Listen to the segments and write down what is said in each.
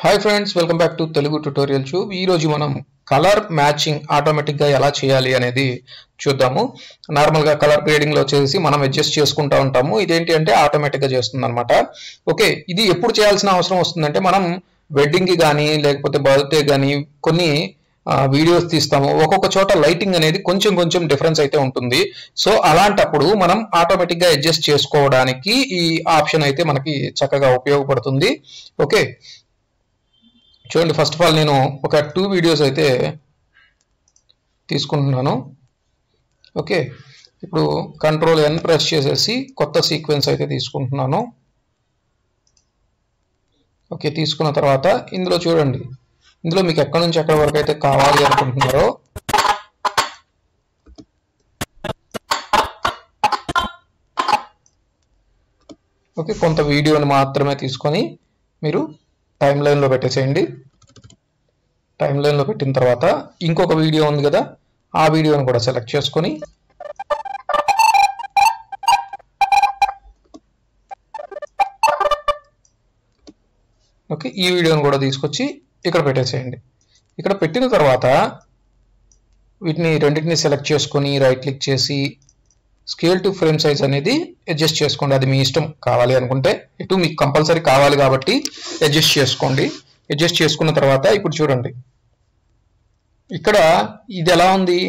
Hi friends, welcome back to Telugu tutorial tube. ఈ రోజు మనం కలర్ మ్యాచింగ్ ఆటోమేటిక్ గా ఎలా చేయాలి అనేది చూద్దాము. నార్మల్ గా కలర్ గ్రేడింగ్ లో వచ్చేసి మనం అడ్జస్ట్ చేసుకుంటూ ఉంటాము. ఇదేంటి అంటే ఆటోమేటిక్ గా చేస్తుంది అనమాట. ఓకే, ఇది ఎప్పుడు చేయాల్సిన అవసరం వస్తుందంటే మనం వెడ్డింగ్ కి కానీ లేకపోతే బర్త్డే కానీ కొన్ని వీడియోస్ తీస్తాము. ఒక్కొక్క చోట లైటింగ్ అనేది కొంచెం డిఫరెన్స్ అయితే ఉంటుంది. సో అలాంటప్పుడు మనం ఆటోమేటిక్ గా అడ్జస్ట్ చేసుకోవడానికి ఈ ఆప్షన్ అయితే మనకి చక్కగా ఉపయోగపడుతుంది. ఓకే, చూడండి, ఫస్ట్ ఆఫ్ ఆల్ నేను ఒక 2 వీడియోస్ అయితే తీసుకుంటున్నాను. ఓకే, ఇప్పుడు కంట్రోల్ N ప్రెస్ చేసేసి కొత్త సీక్వెన్స్ అయితే తీసుకుంటున్నాను. ఓకే, తీసుకున్న తర్వాత ఇందులో చూడండి, ఇందులో మీకు ఎక్కడి నుంచి ఎక్కడి వరకు అయితే కావాలి అనుకుంటున్నారో ఓకే కొంత వీడియోని మాత్రమే తీసుకొని మీరు టైమ్ లైన్లో పెట్టేసేయండి. టైమ్ లైన్లో పెట్టిన తర్వాత ఇంకొక వీడియో ఉంది కదా, ఆ వీడియోని కూడా సెలెక్ట్ చేసుకొని ఓకే ఈ వీడియోని కూడా తీసుకొచ్చి ఇక్కడ పెట్టేసేయండి. ఇక్కడ పెట్టిన తర్వాత వీటిని రెండింటిని సెలెక్ట్ చేసుకొని రైట్ క్లిక్ చేసి స్కేల్ టు ఫ్రేమ్ సైజ్ అనేది అడ్జస్ట్ చేసుకోండి. అది మీ ఇష్టం, కావాలి అనుకుంటే ఇటు మీకు కంపల్సరీ కావాలి కాబట్టి అడ్జస్ట్ చేసుకోండి. అడ్జస్ట్ చేసుకున్న తర్వాత ఇప్పుడు చూడండి, ఇక్కడ ఇది ఎలా ఉంది,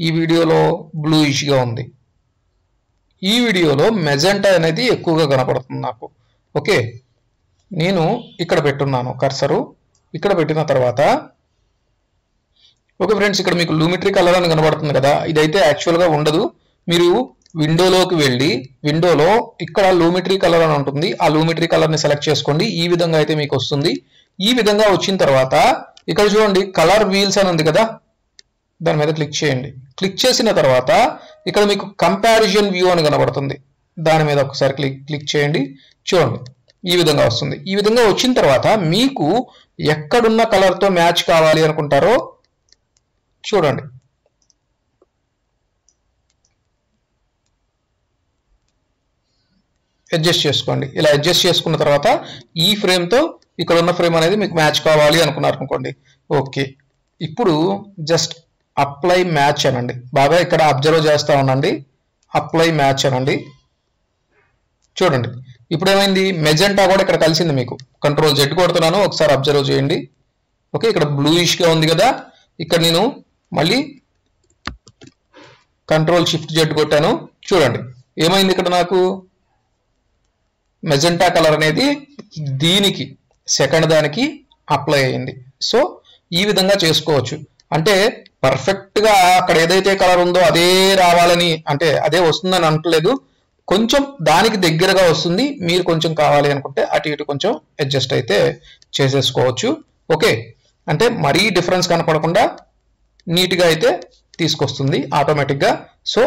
ఈ వీడియోలో బ్లూయిష్గా ఉంది, ఈ వీడియోలో మెజెంటా అనేది ఎక్కువగా కనపడుతుంది నాకు. ఓకే, నేను ఇక్కడ పెట్టున్నాను కర్సరు. ఇక్కడ పెట్టిన తర్వాత ఓకే ఫ్రెండ్స్, ఇక్కడ మీకు లూమిట్రీ కలర్ అని కనబడుతుంది కదా, ఇదైతే యాక్చువల్గా ఉండదు. మీరు విండోలోకి వెళ్ళి విండోలో ఇక్కడ లూమిట్రీ కలర్ అని ఉంటుంది, ఆ లూమిట్రీ కలర్ని సెలెక్ట్ చేసుకోండి. ఈ విధంగా అయితే మీకు వస్తుంది. ఈ విధంగా వచ్చిన తర్వాత ఇక్కడ చూడండి, కలర్ వీల్స్ అని ఉంది కదా, దాని మీద క్లిక్ చేయండి. క్లిక్ చేసిన తర్వాత ఇక్కడ మీకు కంపారిజన్ వ్యూ అని కనబడుతుంది, దాని మీద ఒకసారి క్లిక్ చేయండి. చూడండి, ఈ విధంగా వస్తుంది. ఈ విధంగా వచ్చిన తర్వాత మీకు ఎక్కడున్న కలర్తో మ్యాచ్ కావాలి అనుకుంటారో చూడండి, అడ్జస్ట్ చేసుకోండి. ఇలా అడ్జస్ట్ చేసుకున్న తర్వాత ఈ ఫ్రేమ్తో ఇక్కడ ఉన్న ఫ్రేమ్ అనేది మీకు మ్యాచ్ కావాలి అనుకున్నారు అనుకోండి. ఓకే, ఇప్పుడు జస్ట్ అప్లై మ్యాచ్ అనండి. బాగా ఇక్కడ అబ్జర్వ్ చేస్తూ ఉండండి, అప్లై మ్యాచ్ అనండి. చూడండి, ఇప్పుడు ఏమైంది, మెజెంటా కూడా ఇక్కడ కలిసింది. మీకు కంట్రోల్ Z కొడుతున్నాను, ఒకసారి అబ్జర్వ్ చేయండి. ఓకే, ఇక్కడ బ్లూయిష్గా ఉంది కదా, ఇక్కడ నేను మళ్ళీ కంట్రోల్ Shift Z కొట్టాను. చూడండి ఏమైంది, ఇక్కడ నాకు మెజెంటా కలర్ అనేది దీనికి సెకండ్ దానికి అప్లై అయింది. సో ఈ విధంగా చేసుకోవచ్చు. అంటే పర్ఫెక్ట్గా అక్కడ ఏదైతే కలర్ ఉందో అదే రావాలని, అంటే అదే వస్తుందని అనట్లేదు, కొంచెం దానికి దగ్గరగా వస్తుంది. మీరు కొంచెం కావాలి అనుకుంటే అటు ఇటు కొంచెం అడ్జస్ట్ అయితే చేసేసుకోవచ్చు. ఓకే, అంటే మరీ డిఫరెన్స్ కనపడకుండా నీట్గా అయితే తీసుకొస్తుంది ఆటోమేటిక్గా. సో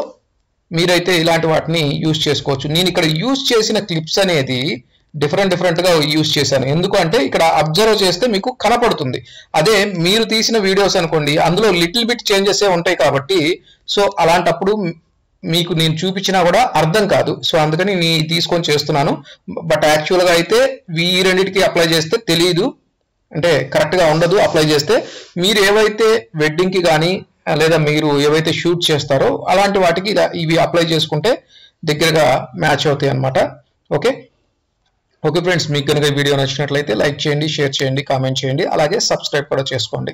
మీరైతే ఇలాంటి వాటిని యూజ్ చేసుకోవచ్చు. నేను ఇక్కడ యూజ్ చేసిన క్లిప్స్ అనేది డిఫరెంట్గా యూజ్ చేశాను. ఎందుకు అంటే ఇక్కడ అబ్జర్వ్ చేస్తే మీకు కనపడుతుంది. అదే మీరు తీసిన వీడియోస్ అనుకోండి, అందులో లిటిల్ బిట్ చేంజెస్ ఉంటాయి కాబట్టి సో అలాంటప్పుడు మీకు నేను చూపించినా కూడా అర్థం కాదు. సో అందుకని నేను తీసుకొని చేస్తున్నాను. బట్ యాక్చువల్గా అయితే ఈ రెండింటికి అప్లై చేస్తే తెలియదు, అంటే కరెక్ట్గా ఉండదు. అప్లై చేస్తే మీరు ఏవైతే వెడ్డింగ్కి కానీ లేదా మీరు ఏవైతే షూట్ చేస్తారో అలాంటి వాటికి ఇవి అప్లై చేసుకుంటే దగ్గరగా మ్యాచ్ అవుతాయి అన్నమాట. ఓకే ఓకే ఫ్రెండ్స్, మీకు కనుక ఈ వీడియో నచ్చినట్లయితే లైక్ చేయండి, షేర్ చేయండి, కామెంట్ చేయండి, అలాగే సబ్స్క్రైబ్ కూడా చేసుకోండి.